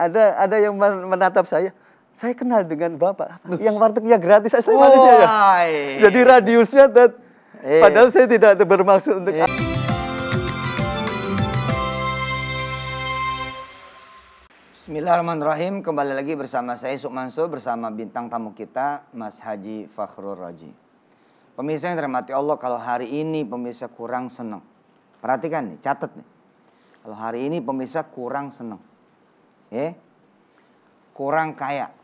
ada yang menatap saya. Saya kenal dengan Bapak. Yang wartegnya gratis, saya manusia ya. Jadi radiusnya, padahal saya tidak bermaksud untuk... Bismillahirrahmanirrahim. Kembali lagi bersama saya Yusuf Mansur, bersama bintang tamu kita Mas Haji Fakhrul Razi. Pemirsa yang dirahmati Allah, kalau hari ini pemirsa kurang senang, perhatikan nih, catat nih. Kalau hari ini pemirsa kurang senang, kurang kaya,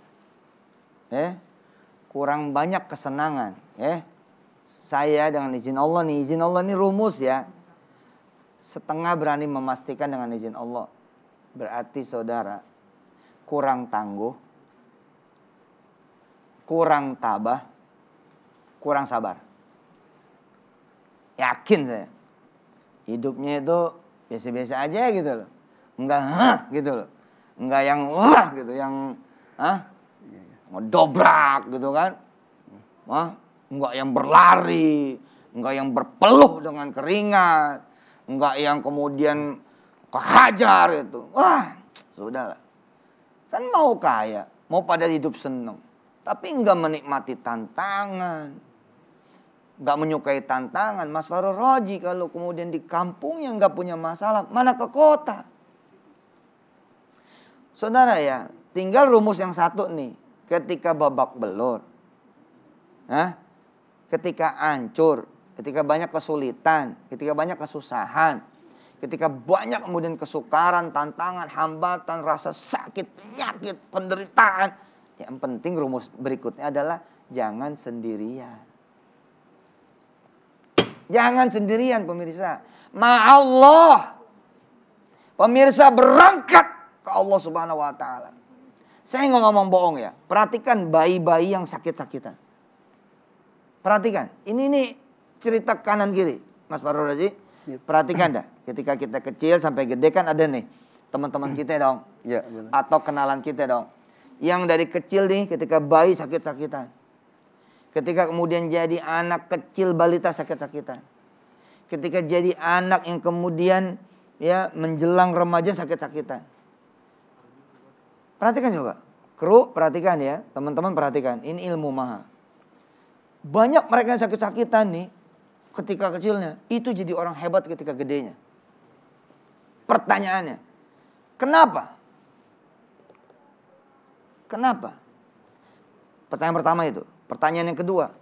kurang banyak kesenangan, saya dengan izin Allah nih rumus ya, setengah berani memastikan dengan izin Allah. Berarti saudara kurang tangguh, kurang tabah, kurang sabar. Yakin saya. Hidupnya itu biasa-biasa aja gitu loh. Enggak gitu loh. Enggak yang wah gitu, yang ngedobrak gitu kan. Enggak yang berlari, enggak yang berpeluh dengan keringat, enggak yang kemudian kehajar itu. Wah, sudahlah. Kan mau kaya, mau pada hidup senang, tapi enggak menikmati tantangan, enggak menyukai tantangan. Mas Fakhrul Razi kalau kemudian di kampung yang enggak punya masalah, mana ke kota? Saudara ya, tinggal rumus yang satu nih. Ketika babak belur, ketika hancur, ketika banyak kesulitan, ketika banyak kesusahan, ketika banyak kemudian kesukaran, tantangan, hambatan, rasa sakit, penyakit, penderitaan. Yang penting rumus berikutnya adalah jangan sendirian. Jangan sendirian pemirsa. Ma'allah. Pemirsa berangkat ke Allah Subhanahu wa ta'ala. Saya nggak ngomong bohong ya. Perhatikan bayi-bayi yang sakit-sakitan. Perhatikan. Ini nih cerita kanan kiri. Mas Fakhrul Razi. Perhatikan dah. Ketika kita kecil sampai gede kan ada nih teman-teman kita dong. Ya, benar. Atau kenalan kita dong. Yang dari kecil nih ketika bayi sakit-sakitan. Ketika kemudian jadi anak kecil balita sakit-sakitan. Ketika jadi anak yang kemudian ya menjelang remaja sakit-sakitan. Perhatikan juga. Kru, perhatikan ya. Teman-teman perhatikan. Ini ilmu maha. Banyak mereka yang sakit-sakitan nih. Ketika kecilnya. Itu jadi orang hebat ketika gedenya. Pertanyaannya. Kenapa? Kenapa? Pertanyaan pertama itu. Pertanyaan yang kedua.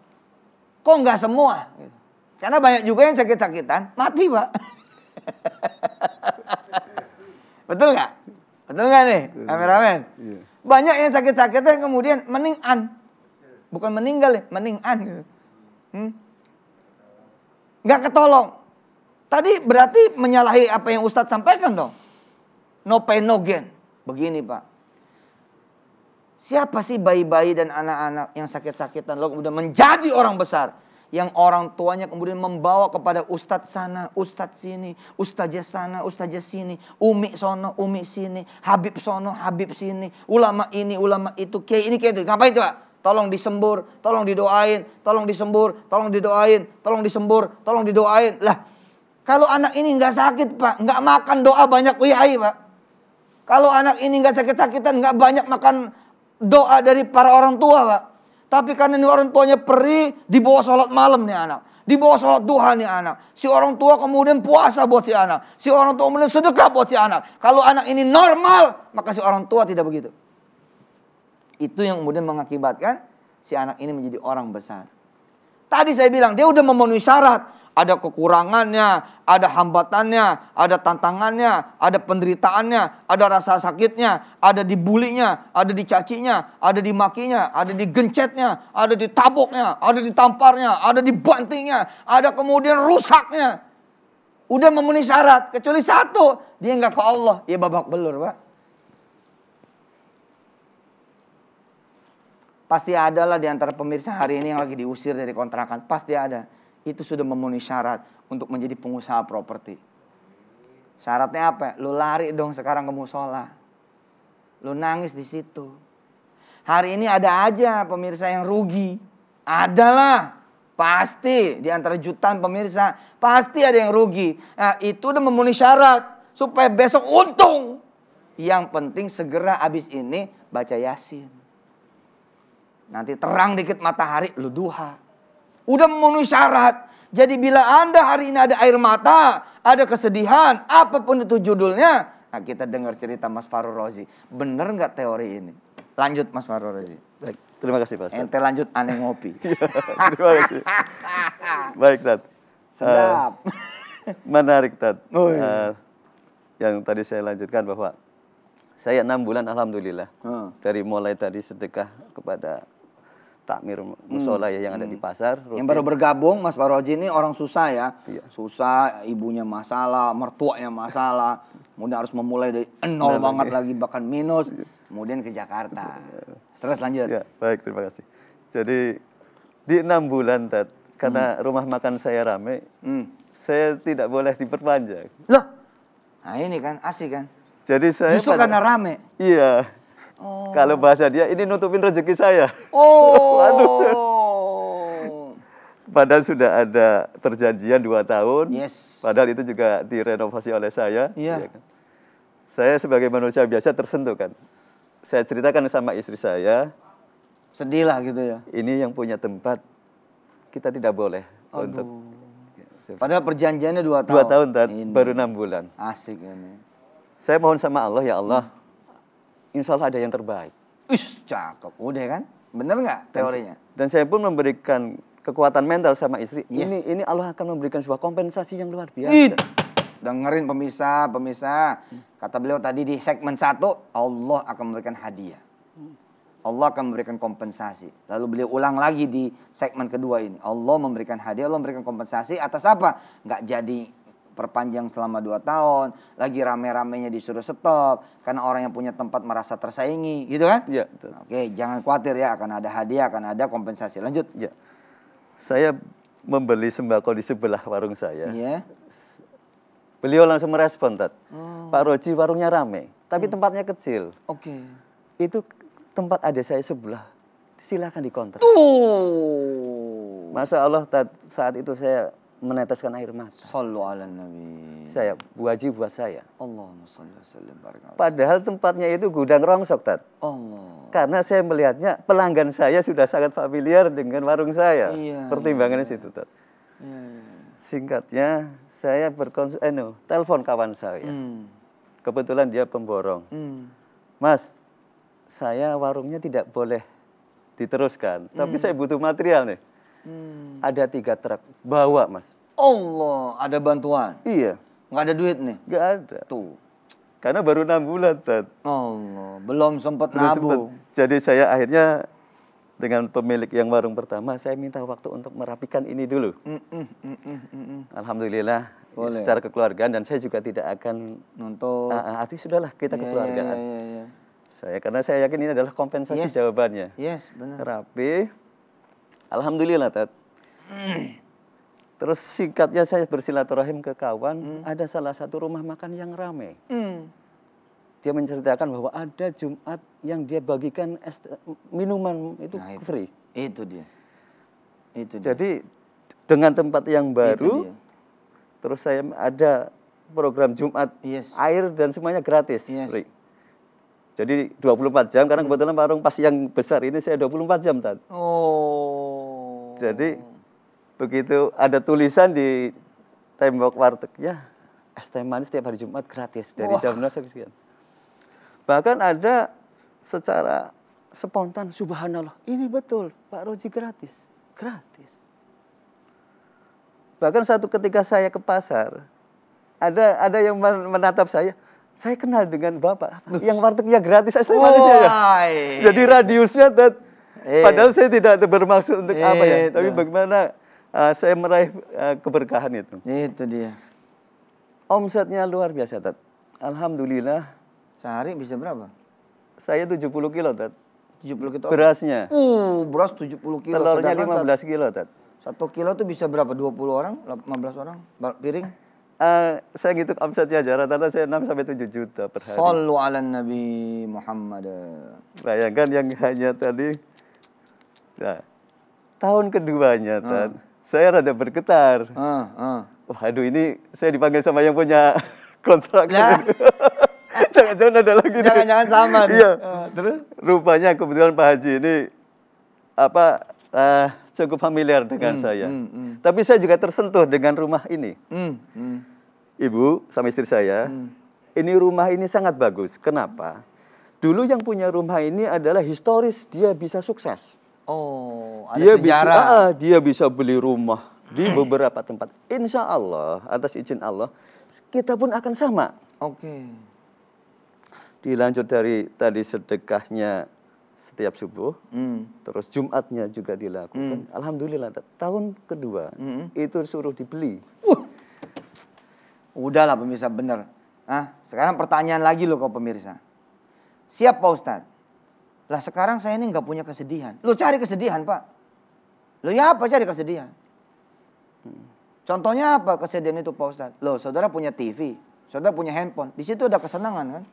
Kok nggak semua? Karena banyak juga yang sakit-sakitan. Mati Pak. Betul nggak? Betul nggak nih? Kameramen? Iya. Banyak yang sakit-sakitan kemudian meningan. Bukan meninggal ya. Meningan. Nggak ketolong. Tadi berarti menyalahi apa yang Ustadz sampaikan dong. No pain no gain. Begini Pak. Siapa sih bayi-bayi dan anak-anak yang sakit-sakitan lalu kemudian menjadi orang besar. Yang orang tuanya kemudian membawa kepada Ustadz sana, Ustadz sini, Ustazah sana, Ustazah sini. Umi sono, Umi sini. Habib sono, Habib sini. Ulama ini, ulama itu. Kiai ini, kiai itu. Ngapain itu Pak? Tolong disembur, tolong didoain, tolong disembur, tolong didoain, tolong disembur, tolong didoain. Lah, kalau anak ini nggak sakit Pak, nggak makan doa banyak kiai Pak. Kalau anak ini nggak sakit-sakitan, nggak banyak makan doa dari para orang tua Pak. Tapi karena ini orang tuanya perih, dibawa sholat malam nih anak. Dibawa sholat duha nih anak. Si orang tua kemudian puasa buat si anak. Si orang tua kemudian sedekah buat si anak. Kalau anak ini normal, maka si orang tua tidak begitu. Itu yang kemudian mengakibatkan si anak ini menjadi orang besar. Tadi saya bilang dia udah memenuhi syarat. Ada kekurangannya, ada hambatannya, ada tantangannya, ada penderitaannya, ada rasa sakitnya, ada dibulinya, ada dicacinya, ada dimakinya, ada digencetnya, ada ditaboknya, ada ditamparnya, ada dibantingnya, ada kemudian rusaknya. Udah memenuhi syarat, kecuali satu, dia nggak ke Allah, ya babak belur Pak. Pasti ada lah di antara pemirsa hari ini yang lagi diusir dari kontrakan. Pasti ada. Itu sudah memenuhi syarat untuk menjadi pengusaha properti. Syaratnya apa? Lu lari dong sekarang ke musola. Lu nangis di situ. Hari ini ada aja pemirsa yang rugi. Adalah. Pasti di antara jutaan pemirsa. Pasti ada yang rugi. Nah itu udah memenuhi syarat. Supaya besok untung. Yang penting segera abis ini baca Yasin. Nanti terang dikit matahari, lu duha. Udah memenuhi syarat. Jadi bila Anda hari ini ada air mata, ada kesedihan, apapun itu judulnya, nah kita dengar cerita Mas Farul Rozi. Bener nggak teori ini? Lanjut Mas Farul Rozi. Baik, terima kasih Pak Ustaz. Ente lanjut aneh ngopi. Terima kasih. Baik, Tat. Sedap. Menarik, Tat. Oh, iya. Yang tadi saya lanjutkan bahwa saya 6 bulan alhamdulillah. Dari mulai tadi sedekah kepada takmir musola yang ada di pasar. Rutin. Yang baru bergabung Mas Faroji ini orang susah ya. Iya. Susah, ibunya masalah, mertuanya masalah. Kemudian harus memulai dari nol banget lagi bahkan minus. Kemudian ke Jakarta. Terus lanjut. Ya, baik, terima kasih. Jadi di 6 bulan, Tat, karena rumah makan saya rame, saya tidak boleh diperpanjang. Loh, nah ini kan asik kan. Jadi saya justru karena rame. Iya. Oh. Kalau bahasa dia, ini nutupin rezeki saya. Oh. Padahal sudah ada perjanjian 2 tahun. Yes. Padahal itu juga direnovasi oleh saya. Iya. Ya kan? Saya sebagai manusia biasa tersentuh kan. Saya ceritakan sama istri saya. Sedih lah gitu ya. Ini yang punya tempat, kita tidak boleh. Aduh. Untuk. Padahal perjanjiannya 2 tahun. 2 tahun, Tat, baru 6 bulan. Asik ini. Saya mohon sama Allah, ya Allah. Insya Allah ada yang terbaik. Cakep. Udah kan? Bener nggak teorinya? Dan saya pun memberikan kekuatan mental sama istri. Yes. Ini Allah akan memberikan sebuah kompensasi yang luar biasa. Dengerin pemirsa. Kata beliau tadi di segmen 1, Allah akan memberikan hadiah. Allah akan memberikan kompensasi. Lalu beliau ulang lagi di segmen kedua ini. Allah memberikan hadiah, Allah memberikan kompensasi atas apa? Nggak jadi perpanjang selama 2 tahun, lagi rame-ramenya disuruh stop, karena orang yang punya tempat merasa tersaingi, gitu kan? Iya. Oke, jangan khawatir ya, akan ada hadiah, akan ada kompensasi. Lanjut. Ya. Saya membeli sembako di sebelah warung saya. Iya. Beliau langsung merespon, Tat. Pak Roji, warungnya rame, tapi tempatnya kecil. Oke. Itu tempat adik saya sebelah. Silakan dikontrak. Masya Allah, Tat, saat itu saya meneteskan air mata. Sallu ala Nabi. Saya wajib buat saya. Allahumma salli wa sallim barik. Padahal tempatnya itu gudang rongsok, Tat. Allah. Karena saya melihatnya pelanggan saya sudah sangat familiar dengan warung saya. Iya, pertimbangannya situ, Tat. Iya. Singkatnya, saya telepon kawan saya. Kebetulan dia pemborong. Mas, saya warungnya tidak boleh diteruskan, tapi saya butuh material nih. Ada 3 truk, bawa Mas. Allah, ada bantuan? Iya. Nggak ada duit nih? Nggak ada. Tuh. Karena baru 6 bulan, Tat. Allah, belum sempat nabung. Jadi saya akhirnya dengan pemilik yang warung pertama, saya minta waktu untuk merapikan ini dulu. Alhamdulillah, boleh. Secara kekeluargaan, dan saya juga tidak akan nuntut. Hati sudahlah, kita kekeluargaan. Iya. Karena saya yakin ini adalah kompensasi jawabannya. Yes, benar. Rapi. Alhamdulillah, Tat. Terus singkatnya saya bersilaturahim ke kawan, ada salah satu rumah makan yang ramai. Dia menceritakan bahwa ada Jumat yang dia bagikan minuman itu free. Itu dia. Jadi dengan tempat yang baru, terus saya ada program Jumat, air dan semuanya gratis, free. Jadi 24 jam, karena kebetulan warung pas yang besar ini saya 24 jam, Tat. Oh. Jadi begitu ada tulisan di tembok wartegnya, es teh manis setiap hari Jumat gratis dari jam 6 sampai sekian. Bahkan ada secara spontan, subhanallah, ini betul Pak Roji gratis. Gratis. Bahkan satu ketika saya ke pasar, ada yang menatap saya kenal dengan Bapak. Yang wartegnya gratis, es teh manis ya. Jadi radiusnya, padahal saya tidak bermaksud untuk apa ya. Tapi bagaimana saya meraih keberkahan itu. Itu dia. Omsetnya luar biasa, Tat. Alhamdulillah. Sehari bisa berapa? Saya 70 kilo, Tat. 70 kilo? Berasnya. Beras 70 kilo. Telurnya 15 kilo, Tat. 1 kilo tuh bisa berapa? 20 orang? 15 orang? Piring? Saya ngitung omsetnya aja, rata-rata saya 6-7 juta per hari. Sallu ala Nabi Muhammad. Bayangkan yang hanya tadi. Nah, tahun keduanya, Tat, saya rada bergetar. Waduh, ini saya dipanggil sama yang punya kontrak. Jangan-jangan ada lagi. Jangan-jangan sama. Iya. Terus? Rupanya kebetulan Pak Haji ini cukup familiar dengan saya. Tapi saya juga tersentuh dengan rumah ini. Ibu sama istri saya, ini rumah ini sangat bagus. Kenapa? Dulu yang punya rumah ini adalah historis, dia bisa sukses. Oh, ada Dia sejarah. dia bisa beli rumah di beberapa tempat. Insya Allah, atas izin Allah, kita pun akan sama. Oke. Dilanjut dari tadi sedekahnya setiap subuh, terus Jumatnya juga dilakukan. Alhamdulillah, tahun kedua itu suruh dibeli. Udahlah pemirsa, bener. Nah, sekarang pertanyaan lagi loh kau pemirsa. Siap Pak Ustadz? Lah sekarang saya ini nggak punya kesedihan. Lo cari kesedihan Pak. Lo ya apa cari kesedihan? Contohnya apa kesedihan itu Pak Ustadz? Lo saudara punya TV, saudara punya handphone. Di situ ada kesenangan kan?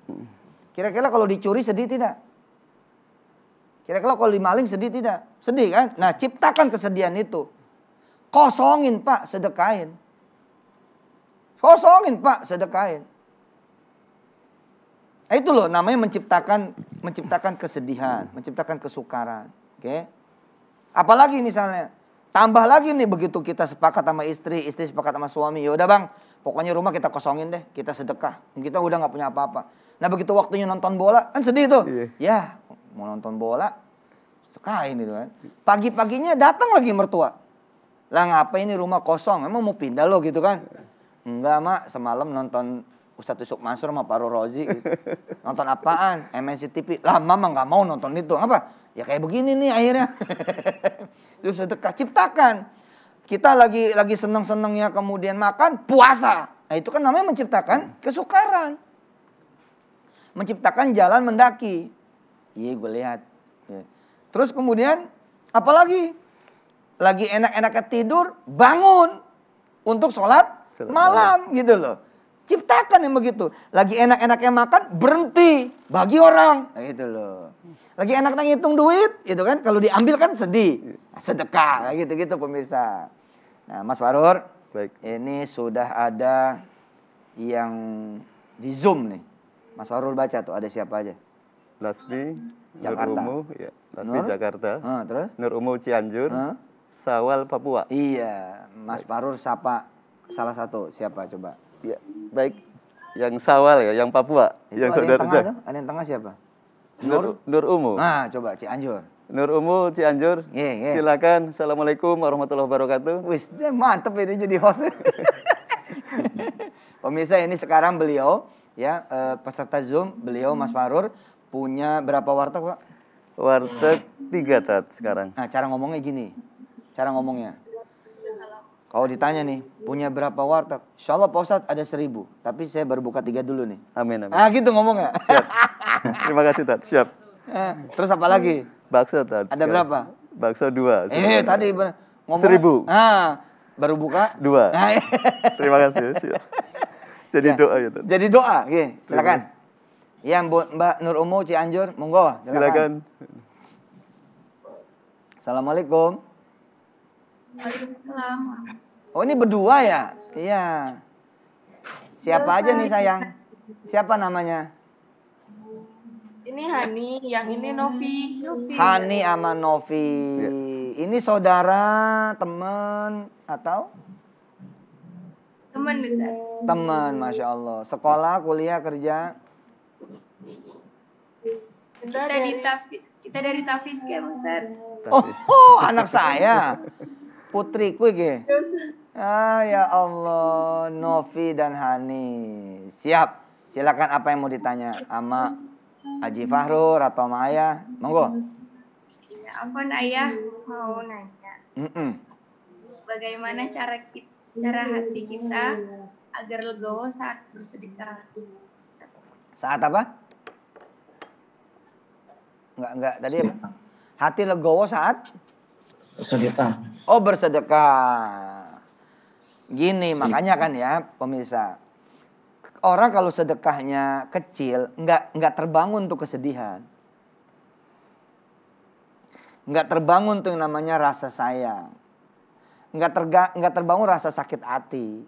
Kira-kira kalau dicuri sedih tidak? Kira-kira kalau dimaling sedih tidak? Sedih kan? Nah ciptakan kesedihan itu. Kosongin Pak, sedekahin. Kosongin Pak, sedekahin. Itu loh namanya menciptakan kesedihan, menciptakan kesukaran. Oke? Apalagi misalnya, tambah lagi nih begitu kita sepakat sama istri sepakat sama suami. Ya udah Bang, pokoknya rumah kita kosongin deh, kita sedekah. Kita udah nggak punya apa-apa. Nah begitu waktunya nonton bola, kan sedih tuh. Ya, mau nonton bola, sekain itu kan. Pagi-paginya datang lagi mertua. Lah ngapain ini rumah kosong, emang mau pindah lo gitu kan. Enggak Mak, semalam nonton Ustadz Yusuf Mansur sama Pak Rozi gitu. Nonton apaan? MNC TV. Lah mama nggak mau nonton itu. Apa? Ya kayak begini nih akhirnya. Terus sedekah, ciptakan. Kita lagi seneng-senengnya kemudian makan, puasa. Nah itu kan namanya menciptakan kesukaran. Menciptakan jalan mendaki. Iya gue lihat. Terus kemudian apalagi? Lagi enak-enaknya tidur, bangun. Untuk sholat malam gitu loh. Ciptakan yang begitu. Lagi enak-enaknya makan, berhenti. Bagi orang. Nah, gitu loh. Lagi enak-enaknya ngitung duit, gitu kan. Kalau diambil kan sedih. Sedekah, gitu-gitu pemirsa. Nah Mas Farur, Baik. ini sudah ada yang di Zoom nih. Mas Farur baca tuh, ada siapa aja? Lasmi, Jakarta. Nur Umu, ya. Lasmi Jakarta. Terus? Nur Umu Cianjur, Sawal Papua. Iya, Mas Farur sapa salah satu. Siapa coba? Ya, baik. Yang Sawal ya, yang Papua, Itu yang ada saudara tengah tuh? Ada yang tengah siapa? Nur Umu. Nah, coba Cianjur. Nur Umu Cianjur. Iya. Silakan. Assalamualaikum warahmatullahi wabarakatuh. Wis, dia mantep ini jadi host. Pemirsa ini sekarang beliau ya peserta Zoom, beliau Mas Farur punya berapa warteg, Pak? Warteg 3 tat sekarang. Nah, cara ngomongnya gini. Cara ngomongnya. Kalau ditanya nih, punya berapa warteg? Insya Allah Pak Ustadz ada 1000. Tapi saya baru buka 3 dulu nih. Amin, amin. Ah gitu ngomongnya. Siap. Terima kasih tat. Siap. Terus apa lagi? Bakso tat. Ada berapa? Bakso 2. Tadi ngomong 1000. Baru buka 2. Terima kasih. Siap. Jadi ya. doa ya tat. Jadi doa. Silakan. Ya Mbak Nur Umu Cianjur, monggo. Silakan. Assalamualaikum. Waalaikumsalam. Oh ini berdua ya? Iya. Siapa aja nih sayang? Siapa namanya? Ini Hani, yang ini Novi. Hani sama Novi. Ya. Ini saudara, teman, atau? Teman besar. Teman, Masya Allah. Sekolah, kuliah, kerja? Kita dari Tafiz ya Ustaz. Oh, anak saya. Putriku iki. Ya Allah, Novi dan Hani. Siap. Silakan apa yang mau ditanya sama Haji Fahrur atau sama Ayah? Monggo. Ya ampun Ayah, mau nanya. Bagaimana cara hati kita agar legowo saat bersedekah? Saat apa? Enggak, tadi apa? Hati legowo saat Bersedekah. Oh, bersedekah. Gini, makanya kan ya, pemirsa. Orang kalau sedekahnya kecil, enggak terbangun tuh kesedihan. Enggak terbangun tuh yang namanya rasa sayang. Enggak terbangun rasa sakit hati.